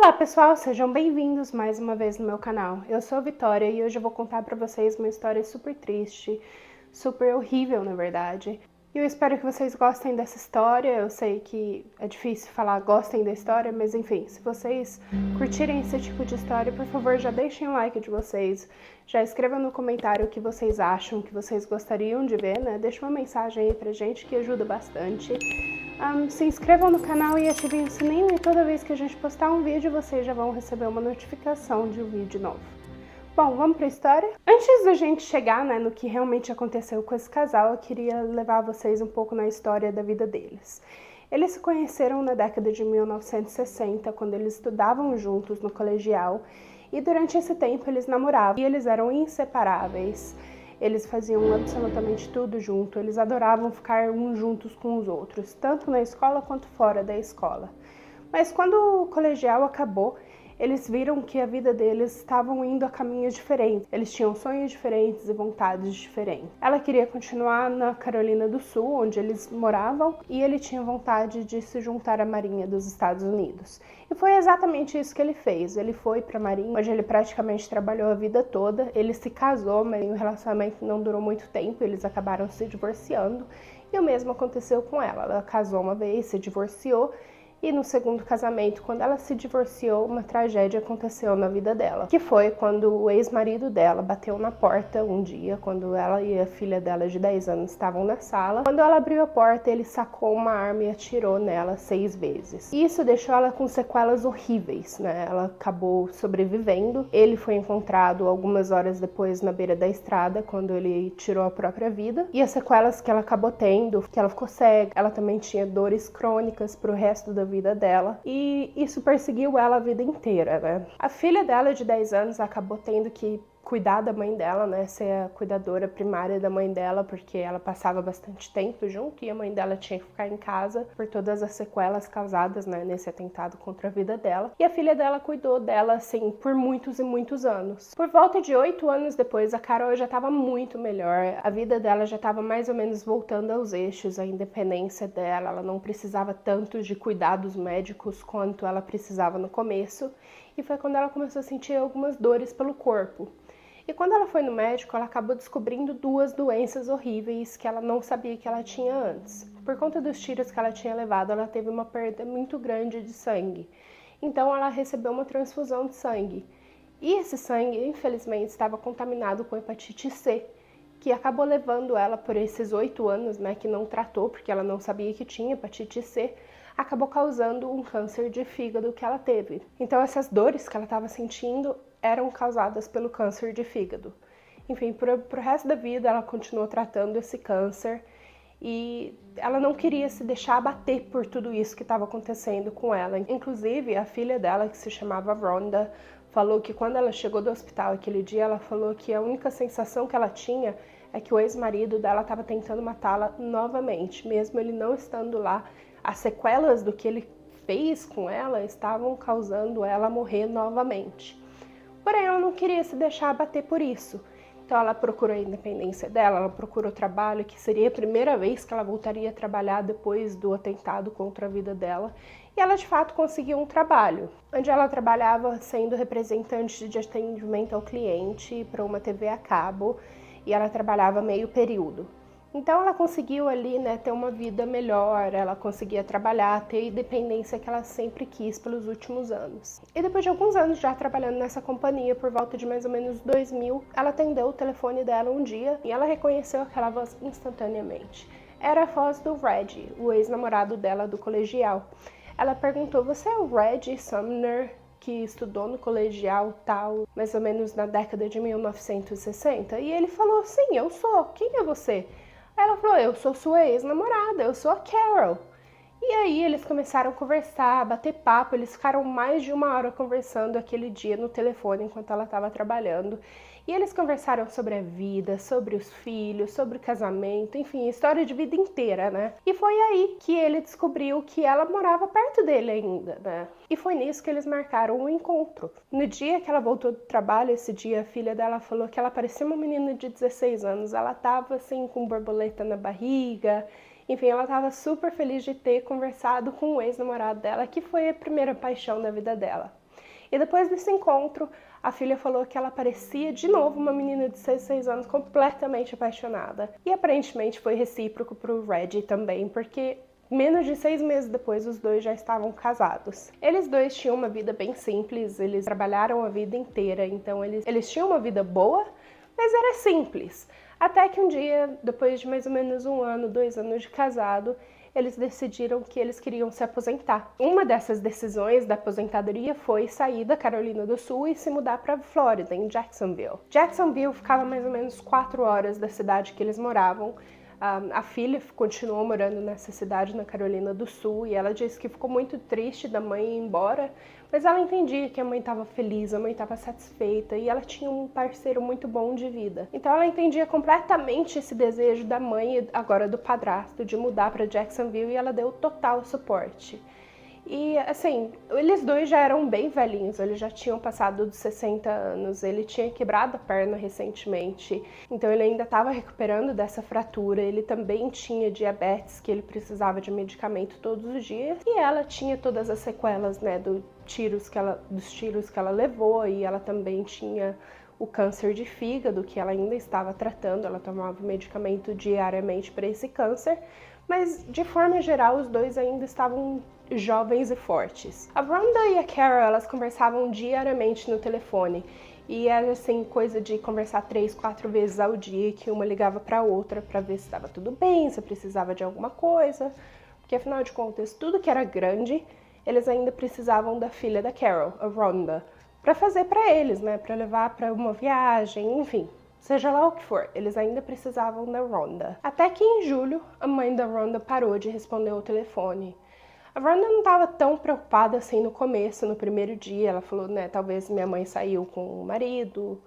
Olá pessoal, sejam bem-vindos mais uma vez no meu canal. Eu sou a Vitória e hoje eu vou contar pra vocês uma história super triste, super horrível na verdade. E eu espero que vocês gostem dessa história. Eu sei que é difícil falar gostem da história, mas enfim, se vocês curtirem esse tipo de história, por favor já deixem o like de vocês, já escrevam no comentário o que vocês acham, o que vocês gostariam de ver, né? Deixa uma mensagem aí pra gente que ajuda bastante. Se inscrevam no canal e ativem o sininho e toda vez que a gente postar um vídeo, vocês já vão receber uma notificação de um vídeo novo. Bom, vamos para a história? Antes da gente chegar, no que realmente aconteceu com esse casal, eu queria levar vocês um pouco na história da vida deles. Eles se conheceram na década de 1960, quando eles estudavam juntos no colegial, e durante esse tempo eles namoravam e eles eram inseparáveis. Eles faziam absolutamente tudo junto, eles adoravam ficar uns juntos com os outros, tanto na escola quanto fora da escola. Mas quando o colegial acabou, eles viram que a vida deles estavam indo a caminhos diferentes. Eles tinham sonhos diferentes e vontades diferentes. Ela queria continuar na Carolina do Sul, onde eles moravam, e ele tinha vontade de se juntar à Marinha dos Estados Unidos. E foi exatamente isso que ele fez. Ele foi para a Marinha, onde ele praticamente trabalhou a vida toda. Ele se casou, mas o relacionamento não durou muito tempo, eles acabaram se divorciando. E o mesmo aconteceu com ela. Ela casou uma vez, se divorciou. E no segundo casamento, quando ela se divorciou, uma tragédia aconteceu na vida dela, que foi quando o ex-marido dela bateu na porta um dia, quando ela e a filha dela de 10 anos estavam na sala. Quando ela abriu a porta, ele sacou uma arma e atirou nela 6 vezes. E isso deixou ela com sequelas horríveis, né? Ela acabou sobrevivendo. Ele foi encontrado algumas horas depois na beira da estrada, quando ele tirou a própria vida. E as sequelas que ela acabou tendo, que ela ficou cega, ela também tinha dores crônicas pro resto da vida dela, e isso perseguiu ela a vida inteira, né? A filha dela de 10 anos acabou tendo que cuidar da mãe dela, né, ser a cuidadora primária da mãe dela, porque ela passava bastante tempo junto e a mãe dela tinha que ficar em casa por todas as sequelas causadas, né, nesse atentado contra a vida dela. E a filha dela cuidou dela, assim, por muitos e muitos anos. Por volta de 8 anos depois, a Carol já estava muito melhor, a vida dela já estava mais ou menos voltando aos eixos, a independência dela, ela não precisava tanto de cuidados médicos quanto ela precisava no começo, e foi quando ela começou a sentir algumas dores pelo corpo. E quando ela foi no médico, ela acabou descobrindo 2 doenças horríveis que ela não sabia que ela tinha antes. Por conta dos tiros que ela tinha levado, ela teve uma perda muito grande de sangue. Então ela recebeu uma transfusão de sangue. E esse sangue, infelizmente, estava contaminado com hepatite C, que acabou levando ela por esses 8 anos, né, que não tratou, porque ela não sabia que tinha hepatite C, acabou causando um câncer de fígado que ela teve. Então essas dores que ela estava sentindo eram causadas pelo câncer de fígado. Enfim, pro resto da vida ela continuou tratando esse câncer e ela não queria se deixar abater por tudo isso que estava acontecendo com ela. Inclusive, a filha dela, que se chamava Rhonda, falou que quando ela chegou do hospital aquele dia, ela falou que a única sensação que ela tinha é que o ex-marido dela estava tentando matá-la novamente, mesmo ele não estando lá. As sequelas do que ele fez com ela estavam causando ela morrer novamente. Porém, ela não queria se deixar abater por isso. Então ela procurou a independência dela, ela procurou trabalho, que seria a primeira vez que ela voltaria a trabalhar depois do atentado contra a vida dela. E ela de fato conseguiu um trabalho, onde ela trabalhava sendo representante de atendimento ao cliente para uma TV a cabo, e ela trabalhava meio período. Então ela conseguiu ali, né, ter uma vida melhor, ela conseguia trabalhar, ter a independência que ela sempre quis pelos últimos anos. E depois de alguns anos já trabalhando nessa companhia, por volta de mais ou menos 2000, ela atendeu o telefone dela um dia e ela reconheceu aquela voz instantaneamente. Era a voz do Reggie, o ex-namorado dela do colegial. Ela perguntou: "Você é o Reggie Sumner, que estudou no colegial tal, mais ou menos na década de 1960? E ele falou: "Sim, eu sou. Quem é você?" Ela falou: "Eu sou sua ex-namorada, eu sou a Carol." E aí eles começaram a conversar, a bater papo, eles ficaram mais de 1 hora conversando aquele dia no telefone enquanto ela estava trabalhando. E eles conversaram sobre a vida, sobre os filhos, sobre o casamento, enfim, história de vida inteira, né? E foi aí que ele descobriu que ela morava perto dele ainda, né? E foi nisso que eles marcaram um encontro. No dia que ela voltou do trabalho, esse dia, a filha dela falou que ela parecia uma menina de 16 anos. Ela tava assim com borboleta na barriga. Enfim, ela estava super feliz de ter conversado com o ex-namorado dela, que foi a primeira paixão da vida dela. E depois desse encontro, a filha falou que ela parecia de novo uma menina de 16 anos completamente apaixonada. E aparentemente foi recíproco pro Reggie também, porque menos de 6 meses depois, os dois já estavam casados. Eles dois tinham uma vida bem simples, eles trabalharam a vida inteira, então eles tinham uma vida boa, mas era simples. Até que um dia, depois de mais ou menos 1 ano, 2 anos de casado, eles decidiram que eles queriam se aposentar. Uma dessas decisões da aposentadoria foi sair da Carolina do Sul e se mudar para a Flórida, em Jacksonville. Jacksonville ficava mais ou menos 4 horas da cidade que eles moravam. A filha continuou morando nessa cidade, na Carolina do Sul, e ela disse que ficou muito triste da mãe ir embora, mas ela entendia que a mãe estava feliz, a mãe estava satisfeita e ela tinha um parceiro muito bom de vida. Então ela entendia completamente esse desejo da mãe e agora do padrasto de mudar para Jacksonville e ela deu total suporte. E assim, eles dois já eram bem velhinhos, eles já tinham passado dos 60 anos, ele tinha quebrado a perna recentemente, então ele ainda estava recuperando dessa fratura, ele também tinha diabetes, que ele precisava de medicamento todos os dias, e ela tinha todas as sequelas, né, dos tiros que ela levou, e ela também tinha o câncer de fígado, que ela ainda estava tratando, ela tomava medicamento diariamente para esse câncer, mas de forma geral os dois ainda estavam jovens e fortes. A Rhonda e a Carol, elas conversavam diariamente no telefone e era assim, coisa de conversar 3, 4 vezes ao dia, que uma ligava para outra para ver se estava tudo bem, se precisava de alguma coisa, porque afinal de contas, tudo que era grande, eles ainda precisavam da filha da Carol, a Rhonda, para fazer para eles, né, para levar para uma viagem, enfim. Seja lá o que for, eles ainda precisavam da Rhonda. Até que em julho, a mãe da Rhonda parou de responder ao telefone. A Rhonda não estava tão preocupada assim no começo, no primeiro dia. Ela falou, né, talvez minha mãe saiu com o marido.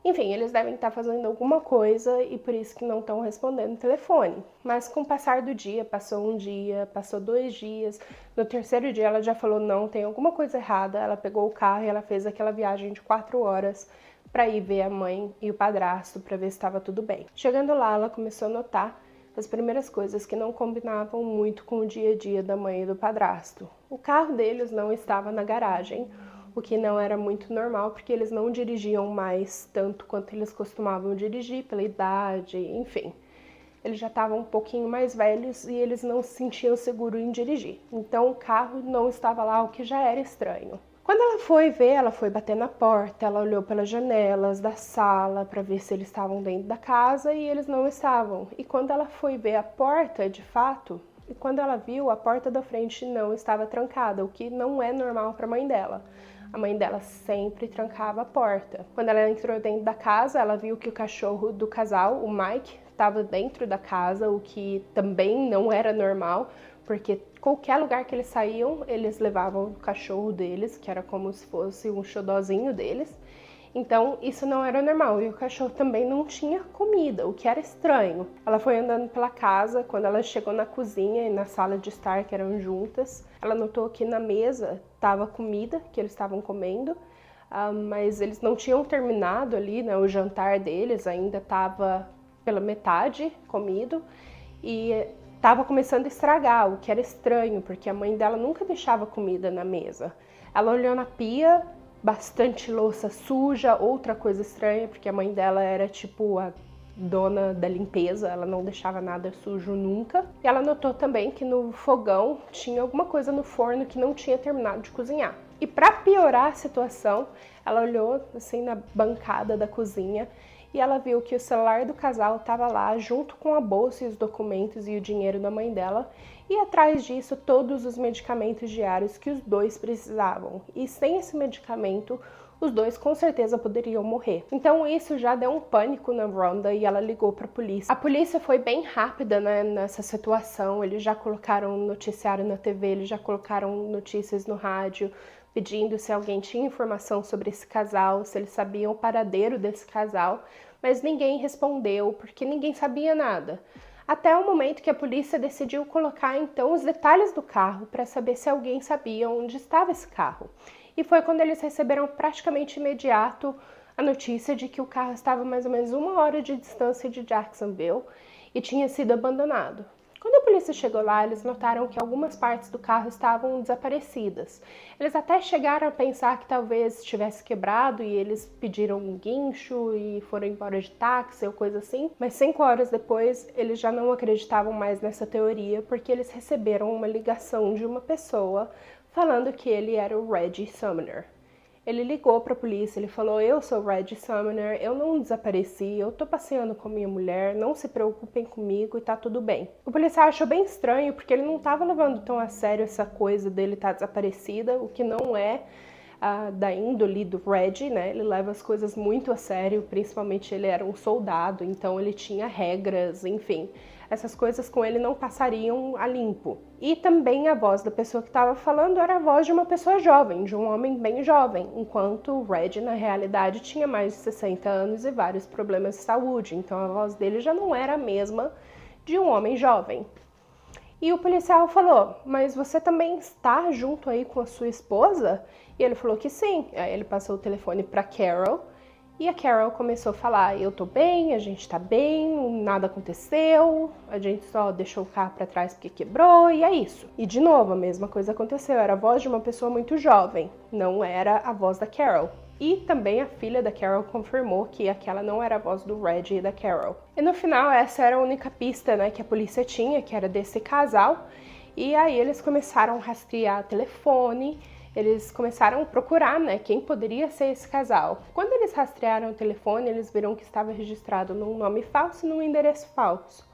Enfim, eles devem estar fazendo alguma coisa e por isso que não estão respondendo o telefone. Mas com o passar do dia, passou 1 dia, passou 2 dias. No terceiro dia ela já falou, não, tem alguma coisa errada. Ela pegou o carro e ela fez aquela viagem de 4 horas para ir ver a mãe e o padrasto para ver se estava tudo bem. Chegando lá, ela começou a notar as primeiras coisas que não combinavam muito com o dia a dia da mãe e do padrasto. O carro deles não estava na garagem, o que não era muito normal, porque eles não dirigiam mais tanto quanto eles costumavam dirigir, pela idade, enfim. Eles já estavam um pouquinho mais velhos e eles não se sentiam seguros em dirigir. Então o carro não estava lá, o que já era estranho. Quando ela foi ver, ela foi bater na porta, ela olhou pelas janelas da sala para ver se eles estavam dentro da casa e eles não estavam. E quando ela foi ver a porta, de fato, e quando ela viu, a porta da frente não estava trancada, o que não é normal para a mãe dela. A mãe dela sempre trancava a porta. Quando ela entrou dentro da casa, ela viu que o cachorro do casal, o Mike, estava dentro da casa, o que também não era normal, porque qualquer lugar que eles saíam, eles levavam o cachorro deles, que era como se fosse um xodózinho deles. Então, isso não era normal. E o cachorro também não tinha comida, o que era estranho. Ela foi andando pela casa, quando ela chegou na cozinha e na sala de estar, que eram juntas, ela notou que na mesa estava comida que eles estavam comendo, mas eles não tinham terminado ali, né, o jantar deles, ainda estava pela metade comido, e estava começando a estragar, o que era estranho, porque a mãe dela nunca deixava comida na mesa. Ela olhou na pia, bastante louça suja, outra coisa estranha, porque a mãe dela era tipo a dona da limpeza, ela não deixava nada sujo nunca. E ela notou também que no fogão tinha alguma coisa no forno que não tinha terminado de cozinhar. E para piorar a situação, ela olhou assim na bancada da cozinha e ela viu que o celular do casal estava lá junto com a bolsa e os documentos e o dinheiro da mãe dela, e atrás disso todos os medicamentos diários que os dois precisavam. E sem esse medicamento, os dois com certeza poderiam morrer. Então isso já deu um pânico na Rhonda e ela ligou para a polícia. A polícia foi bem rápida, né, nessa situação, eles já colocaram um noticiário na TV, eles já colocaram notícias no rádio, pedindo se alguém tinha informação sobre esse casal, se eles sabiam o paradeiro desse casal, mas ninguém respondeu, porque ninguém sabia nada. Até o momento que a polícia decidiu colocar então os detalhes do carro para saber se alguém sabia onde estava esse carro. E foi quando eles receberam praticamente imediato a notícia de que o carro estava mais ou menos 1 hora de distância de Jacksonville e tinha sido abandonado. Quando a polícia chegou lá, eles notaram que algumas partes do carro estavam desaparecidas. Eles até chegaram a pensar que talvez tivesse quebrado e eles pediram um guincho e foram embora de táxi ou coisa assim. Mas 5 horas depois, eles já não acreditavam mais nessa teoria porque eles receberam uma ligação de uma pessoa falando que ele era o Reggie Sumner. Ele ligou para a polícia, ele falou: eu sou Reggie Sumner, eu não desapareci, eu tô passeando com minha mulher, não se preocupem comigo e tá tudo bem. O policial achou bem estranho porque ele não estava levando tão a sério essa coisa dele estar desaparecida, o que não é da índole do Reggie, né? Ele leva as coisas muito a sério, principalmente ele era um soldado, então ele tinha regras, enfim. Essas coisas com ele não passariam a limpo. E também a voz da pessoa que estava falando era a voz de uma pessoa jovem, de um homem bem jovem, enquanto o Reggie, na realidade, tinha mais de 60 anos e vários problemas de saúde, então a voz dele já não era a mesma de um homem jovem. E o policial falou: mas você também está junto aí com a sua esposa? E ele falou que sim. Aí ele passou o telefone para Carol e a Carol começou a falar: eu tô bem, a gente tá bem, nada aconteceu, a gente só deixou o carro para trás porque quebrou e é isso. E de novo, a mesma coisa aconteceu, era a voz de uma pessoa muito jovem, não era a voz da Carol. E também a filha da Carol confirmou que aquela não era a voz do Reggie e da Carol. E no final, essa era a única pista, né, que a polícia tinha, que era desse casal. E aí eles começaram a rastrear telefone, eles começaram a procurar, né, quem poderia ser esse casal. Quando eles rastrearam o telefone, eles viram que estava registrado num nome falso e num endereço falso.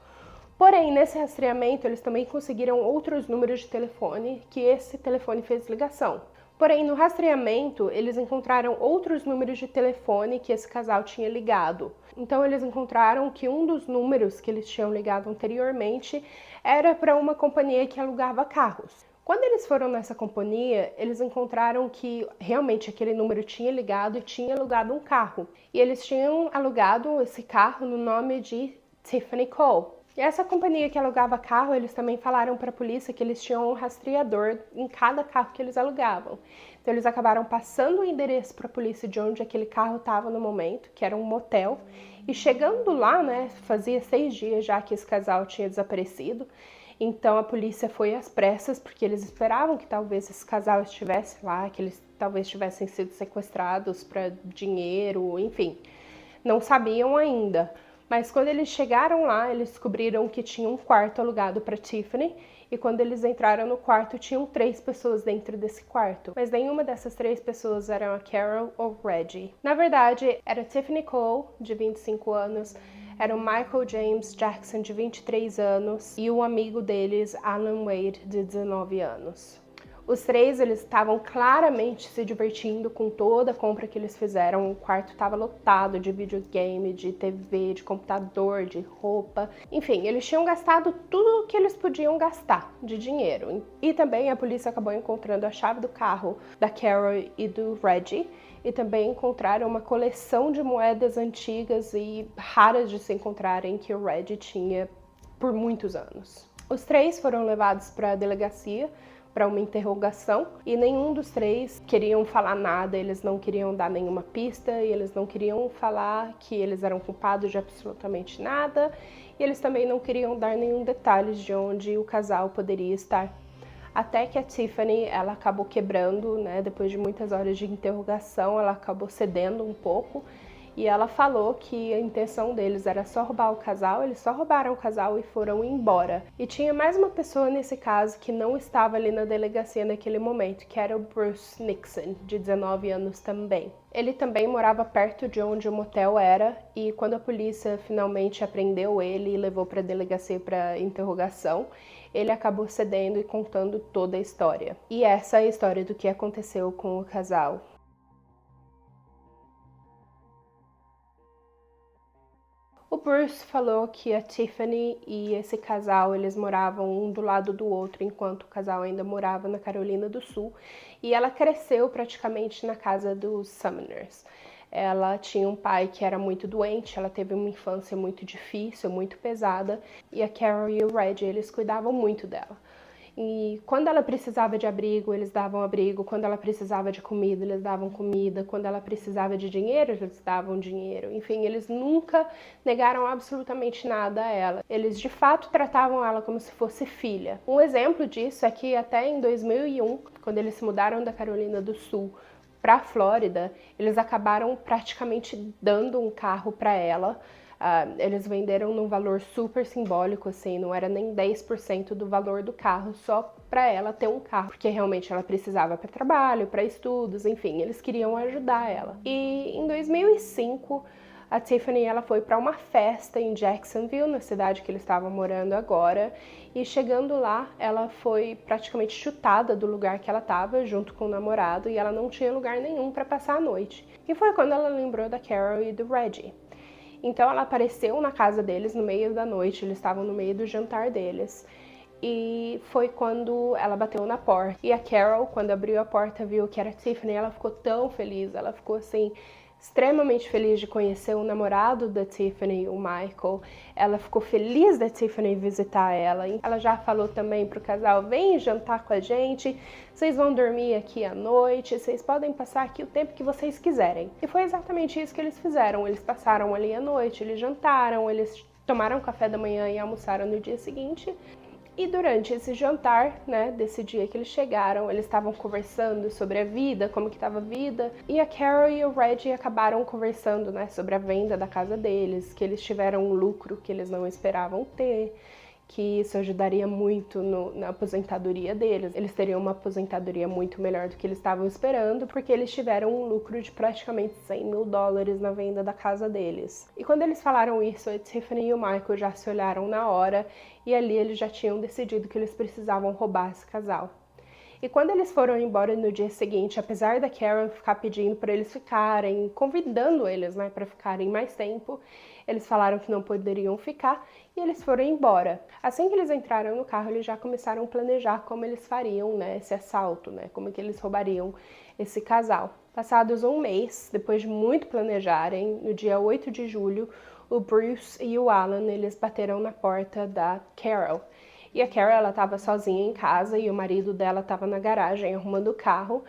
Porém, nesse rastreamento, eles também conseguiram outros números de telefone que esse telefone fez ligação. Porém, no rastreamento, eles encontraram outros números de telefone que esse casal tinha ligado. Então, eles encontraram que um dos números que eles tinham ligado anteriormente era para uma companhia que alugava carros. Quando eles foram nessa companhia, eles encontraram que realmente aquele número tinha ligado e tinha alugado um carro. E eles tinham alugado esse carro no nome de Tiffany Cole. E essa companhia que alugava carro, eles também falaram para a polícia que eles tinham um rastreador em cada carro que eles alugavam. Então eles acabaram passando o endereço para a polícia de onde aquele carro estava no momento, que era um motel. E chegando lá, né, fazia 6 dias já que esse casal tinha desaparecido. Então a polícia foi às pressas, porque eles esperavam que talvez esse casal estivesse lá, que eles talvez tivessem sido sequestrados para dinheiro, enfim. Não sabiam ainda. Mas quando eles chegaram lá, eles descobriram que tinha um quarto alugado para Tiffany. E quando eles entraram no quarto, tinham 3 pessoas dentro desse quarto. Mas nenhuma dessas 3 pessoas eram a Carol ou o Reggie. Na verdade, era Tiffany Cole, de 25 anos, era o Michael James Jackson, de 23 anos, e um amigo deles, Alan Wade, de 19 anos. Os 3, eles estavam claramente se divertindo com toda a compra que eles fizeram. O quarto estava lotado de videogame, de TV, de computador, de roupa. Enfim, eles tinham gastado tudo o que eles podiam gastar de dinheiro. E também a polícia acabou encontrando a chave do carro da Carol e do Reggie. E também encontraram uma coleção de moedas antigas e raras de se encontrarem que o Reggie tinha por muitos anos. Os 3 foram levados para a delegacia para uma interrogação e nenhum dos 3 queriam falar nada, eles não queriam dar nenhuma pista e eles não queriam falar que eles eram culpados de absolutamente nada e eles também não queriam dar nenhum detalhe de onde o casal poderia estar. Até que a Tiffany, ela acabou quebrando, né, depois de muitas horas de interrogação, ela acabou cedendo um pouco. E ela falou que a intenção deles era só roubar o casal, eles só roubaram o casal e foram embora. E tinha mais uma pessoa nesse caso que não estava ali na delegacia naquele momento, que era o Bruce Nixon, de 19 anos também. Ele também morava perto de onde o motel era e quando a polícia finalmente apreendeu ele e levou para a delegacia para interrogação, ele acabou cedendo e contando toda a história. E essa é a história do que aconteceu com o casal. O Bruce falou que a Tiffany e esse casal, eles moravam um do lado do outro, enquanto o casal ainda morava na Carolina do Sul. E ela cresceu praticamente na casa dos Sumners. Ela tinha um pai que era muito doente, ela teve uma infância muito difícil, muito pesada. E a Carol e o Reggie, eles cuidavam muito dela. E quando ela precisava de abrigo, eles davam abrigo. Quando ela precisava de comida, eles davam comida. Quando ela precisava de dinheiro, eles davam dinheiro. Enfim, eles nunca negaram absolutamente nada a ela. Eles de fato tratavam ela como se fosse filha. Um exemplo disso é que até em 2001, quando eles se mudaram da Carolina do Sul para a Flórida, eles acabaram praticamente dando um carro para ela. Eles venderam num valor super simbólico, assim, não era nem 10% do valor do carro, só para ela ter um carro, porque realmente ela precisava para trabalho, para estudos, enfim, eles queriam ajudar ela. E em 2005, a Tiffany ela foi para uma festa em Jacksonville, na cidade que eles estavam morando agora, e chegando lá, ela foi praticamente chutada do lugar que ela estava, junto com o namorado, e ela não tinha lugar nenhum para passar a noite. E foi quando ela lembrou da Carol e do Reggie. Então ela apareceu na casa deles no meio da noite, eles estavam no meio do jantar deles. E foi quando ela bateu na porta. E a Carol, quando abriu a porta, viu que era Tiffany, ela ficou tão feliz, ela ficou assim, extremamente feliz de conhecer o namorado da Tiffany, o Michael. Ela ficou feliz da Tiffany visitar ela. Ela já falou também pro casal, vem jantar com a gente, vocês vão dormir aqui à noite, vocês podem passar aqui o tempo que vocês quiserem. E foi exatamente isso que eles fizeram. Eles passaram ali à noite, eles jantaram, eles tomaram café da manhã e almoçaram no dia seguinte. E durante esse jantar, né, desse dia que eles chegaram, eles estavam conversando sobre a vida, como que estava a vida, e a Carol e o Reggie acabaram conversando, né, sobre a venda da casa deles, que eles tiveram um lucro que eles não esperavam ter, que isso ajudaria muito na aposentadoria deles. Eles teriam uma aposentadoria muito melhor do que eles estavam esperando, porque eles tiveram um lucro de praticamente $100 mil na venda da casa deles. E quando eles falaram isso, a Tiffany e o Michael já se olharam na hora, e ali eles já tinham decidido que eles precisavam roubar esse casal. E quando eles foram embora no dia seguinte, apesar da Carol ficar pedindo para eles ficarem, convidando eles, né, para ficarem mais tempo, eles falaram que não poderiam ficar e eles foram embora. Assim que eles entraram no carro, eles já começaram a planejar como eles fariam, né, esse assalto, né, como que eles roubariam esse casal. Passados um mês, depois de muito planejarem, no dia 8 de julho, o Bruce e o Alan, eles bateram na porta da Carol. E a Carol, ela estava sozinha em casa e o marido dela estava na garagem arrumando o carro.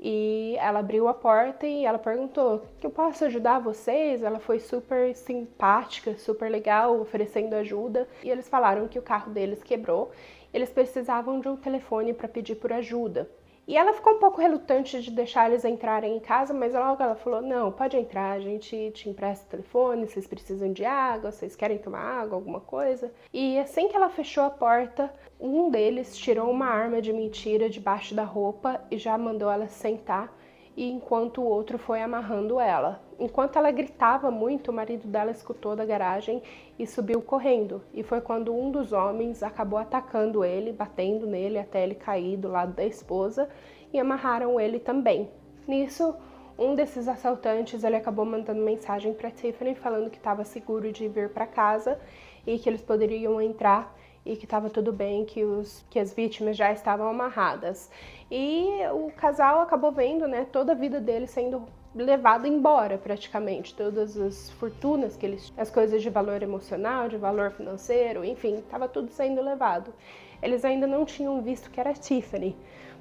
E ela abriu a porta e ela perguntou, que eu posso ajudar vocês? Ela foi super simpática, super legal, oferecendo ajuda. E eles falaram que o carro deles quebrou. Eles precisavam de um telefone para pedir por ajuda. E ela ficou um pouco relutante de deixar eles entrarem em casa, mas logo ela falou, não, pode entrar, a gente te empresta o telefone, vocês precisam de água, vocês querem tomar água, alguma coisa. E assim que ela fechou a porta, um deles tirou uma arma de mentira debaixo da roupa e já mandou ela sentar, e enquanto o outro foi amarrando ela. Enquanto ela gritava muito, o marido dela escutou da garagem e subiu correndo. E foi quando um dos homens acabou atacando ele, batendo nele até ele cair do lado da esposa, e amarraram ele também. Nisso, um desses assaltantes ele acabou mandando mensagem para Tiffany falando que estava seguro de vir para casa e que eles poderiam entrar e que estava tudo bem, que as vítimas já estavam amarradas. E o casal acabou vendo, né, toda a vida dele sendo levada embora praticamente, todas as fortunas que eles, as coisas de valor emocional, de valor financeiro, enfim, estava tudo sendo levado. Eles ainda não tinham visto que era Tiffany,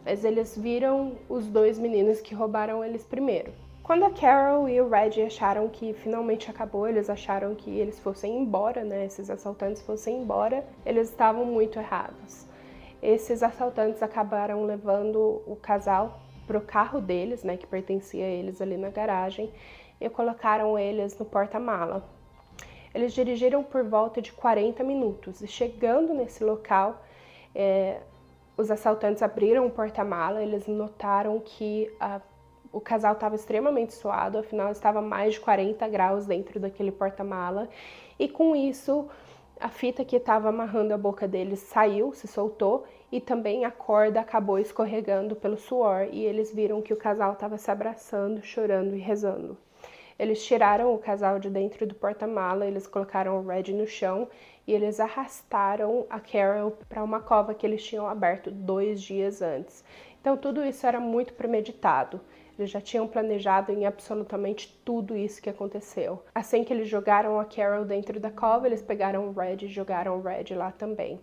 mas eles viram os dois meninos que roubaram eles primeiro. Quando a Carol e o Reggie acharam que finalmente acabou, eles acharam que eles fossem embora, né? Esses assaltantes fossem embora, eles estavam muito errados. Esses assaltantes acabaram levando o casal pro carro deles, né? Que pertencia a eles ali na garagem, e colocaram eles no porta-mala. Eles dirigiram por volta de 40 minutos e chegando nesse local, os assaltantes abriram o porta-mala, eles notaram que o casal estava extremamente suado, afinal estava mais de 40 graus dentro daquele porta-mala, e com isso a fita que estava amarrando a boca deles saiu, se soltou, e também a corda acabou escorregando pelo suor, e eles viram que o casal estava se abraçando, chorando e rezando. Eles tiraram o casal de dentro do porta-mala, eles colocaram o Reggie no chão e eles arrastaram a Carol para uma cova que eles tinham aberto 2 dias antes. Então tudo isso era muito premeditado. Eles já tinham planejado em absolutamente tudo isso que aconteceu. Assim que eles jogaram a Carol dentro da cova, eles pegaram o Reggie e jogaram o Reggie lá também.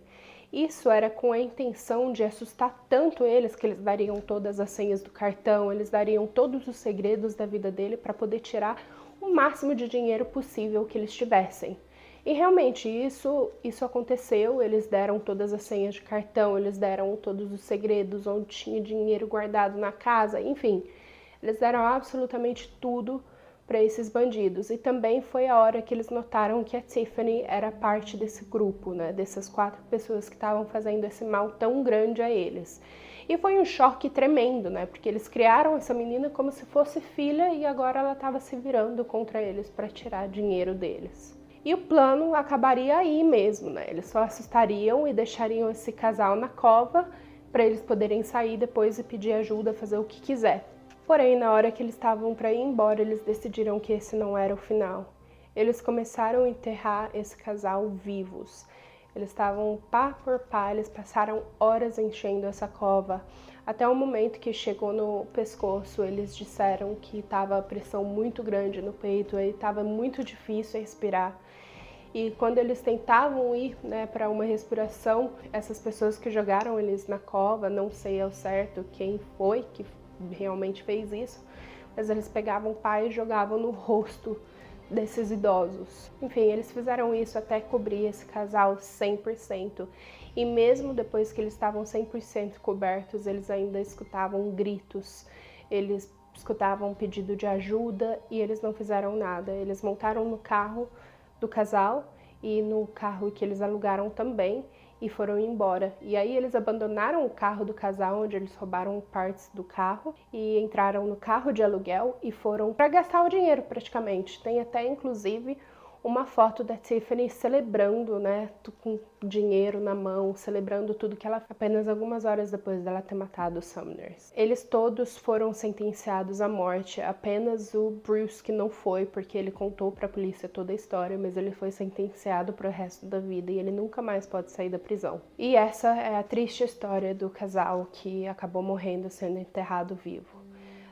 Isso era com a intenção de assustar tanto eles que eles dariam todas as senhas do cartão, eles dariam todos os segredos da vida dele para poder tirar o máximo de dinheiro possível que eles tivessem. E realmente isso aconteceu, eles deram todas as senhas de cartão, eles deram todos os segredos, onde tinha dinheiro guardado na casa, enfim, eles deram absolutamente tudo para esses bandidos. E também foi a hora que eles notaram que a Tiffany era parte desse grupo, né, dessas 4 pessoas que estavam fazendo esse mal tão grande a eles. E foi um choque tremendo, né, porque eles criaram essa menina como se fosse filha e agora ela estava se virando contra eles para tirar dinheiro deles. E o plano acabaria aí mesmo, né? Eles só assustariam e deixariam esse casal na cova para eles poderem sair depois e pedir ajuda, fazer o que quiser. Porém, na hora que eles estavam para ir embora, eles decidiram que esse não era o final. Eles começaram a enterrar esse casal vivos. Eles estavam pá por pá, eles passaram horas enchendo essa cova, até o momento que chegou no pescoço. Eles disseram que estava a pressão muito grande no peito, e estava muito difícil respirar. E quando eles tentavam ir, né, para uma respiração, essas pessoas que jogaram eles na cova, não sei ao certo quem foi que realmente fez isso, mas eles pegavam pá e jogavam no rosto desses idosos. Enfim, eles fizeram isso até cobrir esse casal 100%. E mesmo depois que eles estavam 100% cobertos, eles ainda escutavam gritos, eles escutavam pedido de ajuda e eles não fizeram nada. Eles montaram no carro do casal e no carro que eles alugaram também e foram embora. E aí eles abandonaram o carro do casal, onde eles roubaram partes do carro, e entraram no carro de aluguel e foram para gastar o dinheiro praticamente. Tem até inclusive uma foto da Tiffany celebrando, né, com dinheiro na mão, celebrando tudo que ela fez apenas algumas horas depois dela ter matado os Sumners. Eles todos foram sentenciados à morte, apenas o Bruce que não foi, porque ele contou para a polícia toda a história, mas ele foi sentenciado para o resto da vida e ele nunca mais pode sair da prisão. E essa é a triste história do casal que acabou morrendo sendo enterrado vivo.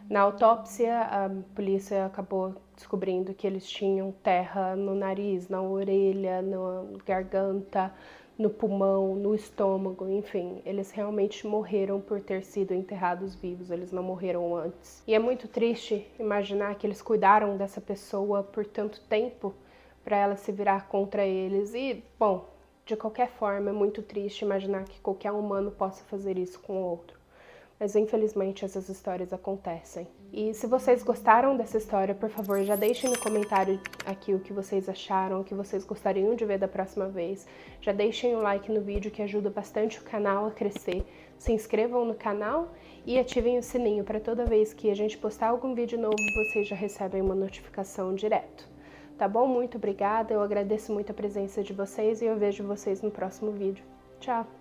Na autópsia, a polícia acabou descobrindo que eles tinham terra no nariz, na orelha, na garganta, no pulmão, no estômago, enfim. Eles realmente morreram por ter sido enterrados vivos, eles não morreram antes. E é muito triste imaginar que eles cuidaram dessa pessoa por tanto tempo para ela se virar contra eles. E, bom, de qualquer forma, é muito triste imaginar que qualquer humano possa fazer isso com o outro. Mas infelizmente essas histórias acontecem. E se vocês gostaram dessa história, por favor, já deixem no comentário aqui o que vocês acharam, o que vocês gostariam de ver da próxima vez. Já deixem um like no vídeo, que ajuda bastante o canal a crescer. Se inscrevam no canal e ativem o sininho para toda vez que a gente postar algum vídeo novo, vocês já recebem uma notificação direto. Tá bom? Muito obrigada, eu agradeço muito a presença de vocês e eu vejo vocês no próximo vídeo. Tchau!